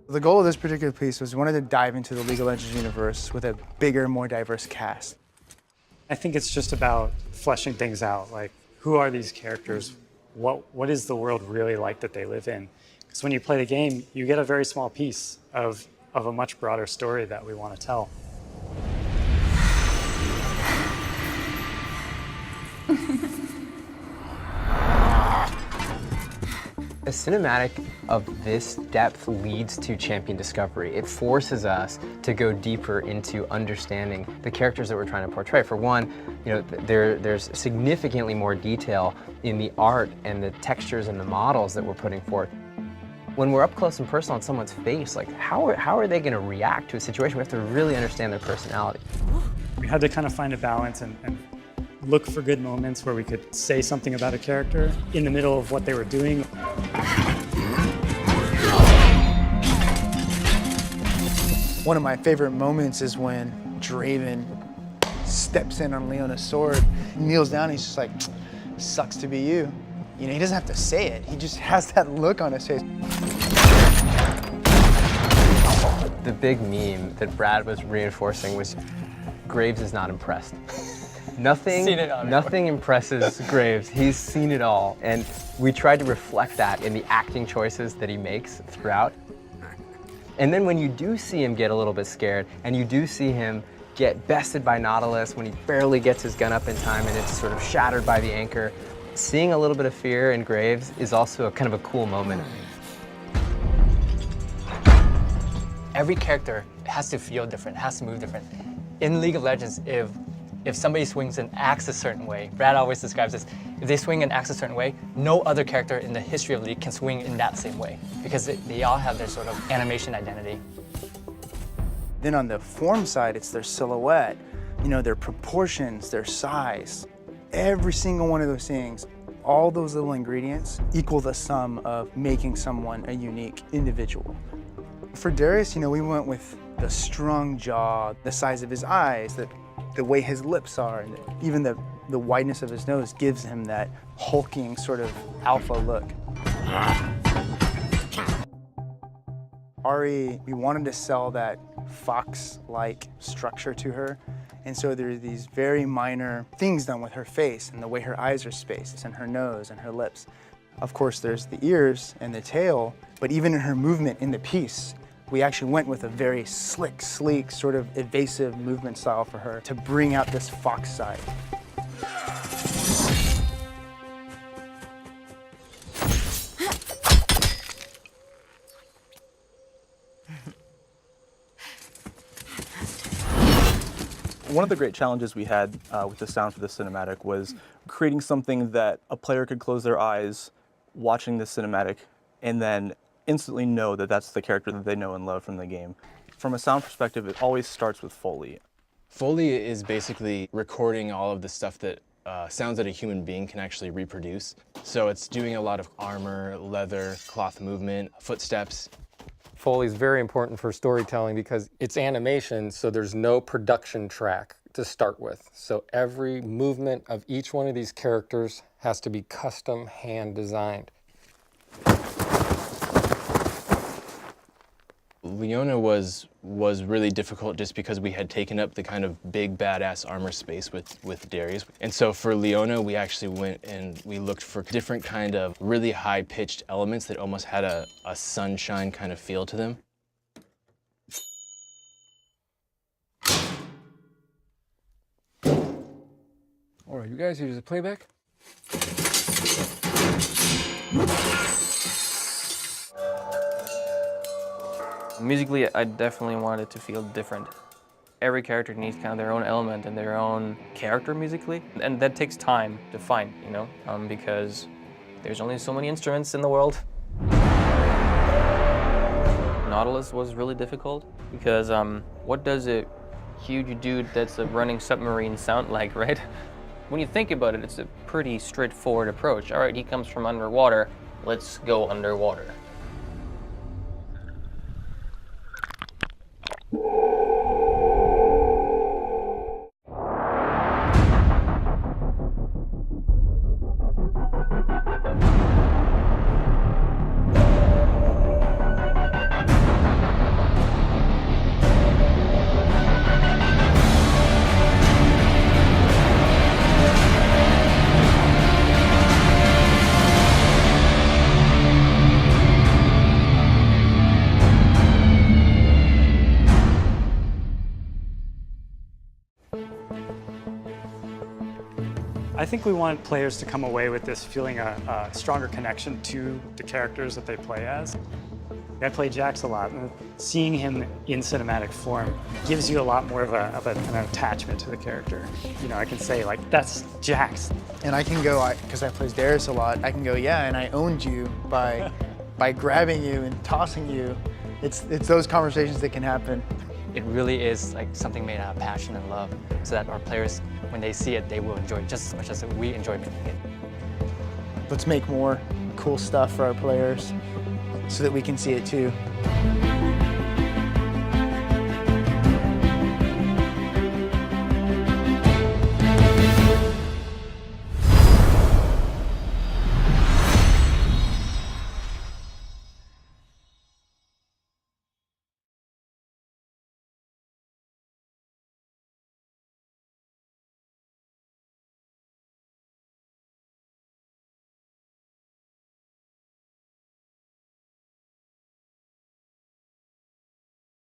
The goal of this particular piece was we wanted to dive into the League of Legends universe with a bigger, more diverse cast. I think it's just about fleshing things out. Like, who are these characters? What is the world really like that they live in? Because when you play the game, you get a very small piece of a much broader story that we want to tell. A cinematic of this depth leads to champion discovery. It forces us to go deeper into understanding the characters that we're trying to portray. For one, there's significantly more detail in the art and the textures and the models that we're putting forth. When we're up close and personal on someone's face, like how are they going to react to a situation? We have to really understand their personality. We had to kind of find a balance and look for good moments where we could say something about a character in the middle of what they were doing. One of my favorite moments is when Draven steps in on Leona's sword, kneels down, and he's just like, sucks to be you. You know, he doesn't have to say it, he just has that look on his face. The big meme that Brad was reinforcing was Graves is not impressed. Nothing impresses Graves. He's seen it all. And we tried to reflect that in the acting choices that he makes throughout. And then when you do see him get a little bit scared, and you do see him get bested by Nautilus when he barely gets his gun up in time and it's sort of shattered by the anchor, seeing a little bit of fear in Graves is also a kind of a cool moment. Every character has to feel different, has to move different. In League of Legends, if somebody swings an axe a certain way, Brad always describes this, if they swing an axe a certain way, no other character in the history of League can swing in that same way, because they all have their sort of animation identity. Then on the form side, it's their silhouette, you know, their proportions, their size. Every single one of those things, all those little ingredients equal the sum of making someone a unique individual. For Darius, you know, we went with the strong jaw, the size of his eyes, the way his lips are, and even the wideness of his nose gives him that hulking sort of alpha look. Ahri, we wanted to sell that fox-like structure to her, and so there are these very minor things done with her face and the way her eyes are spaced and her nose and her lips. Of course, there's the ears and the tail, but even in her movement in the piece, we actually went with a very slick, sleek, sort of evasive movement style for her to bring out this fox side. One of the great challenges we had with the sound for the cinematic was creating something that a player could close their eyes watching the cinematic and then instantly know that that's the character that they know and love from the game. From a sound perspective, it always starts with Foley. Foley is basically recording all of the stuff that sounds that a human being can actually reproduce. So it's doing a lot of armor, leather, cloth movement, footsteps. Foley is very important for storytelling because it's animation, so there's no production track to start with. So every movement of each one of these characters has to be custom hand designed. Leona was really difficult just because we had taken up the kind of big badass armor space with Darius. And so for Leona, we actually went and we looked for different kind of really high pitched elements that almost had a sunshine kind of feel to them. All right, you guys use the playback? Musically, I definitely wanted it to feel different. Every character needs kind of their own element and their own character musically, and that takes time to find, you know, because there's only so many instruments in the world. Nautilus was really difficult because what does a huge dude that's a running submarine sound like, right? When you think about it, it's a pretty straightforward approach. All right, he comes from underwater, let's go underwater. I think we want players to come away with this feeling a stronger connection to the characters that they play as. I play Jax a lot, and seeing him in cinematic form gives you a lot more of an attachment to the character. You know, I can say, like, that's Jax. And I can go, because I play Darius a lot, I can go, yeah, and I owned you by grabbing you and tossing you. It's those conversations that can happen. It really is like something made out of passion and love, so that our players, when they see it, they will enjoy it just as much as we enjoy making it. Let's make more cool stuff for our players so that we can see it too.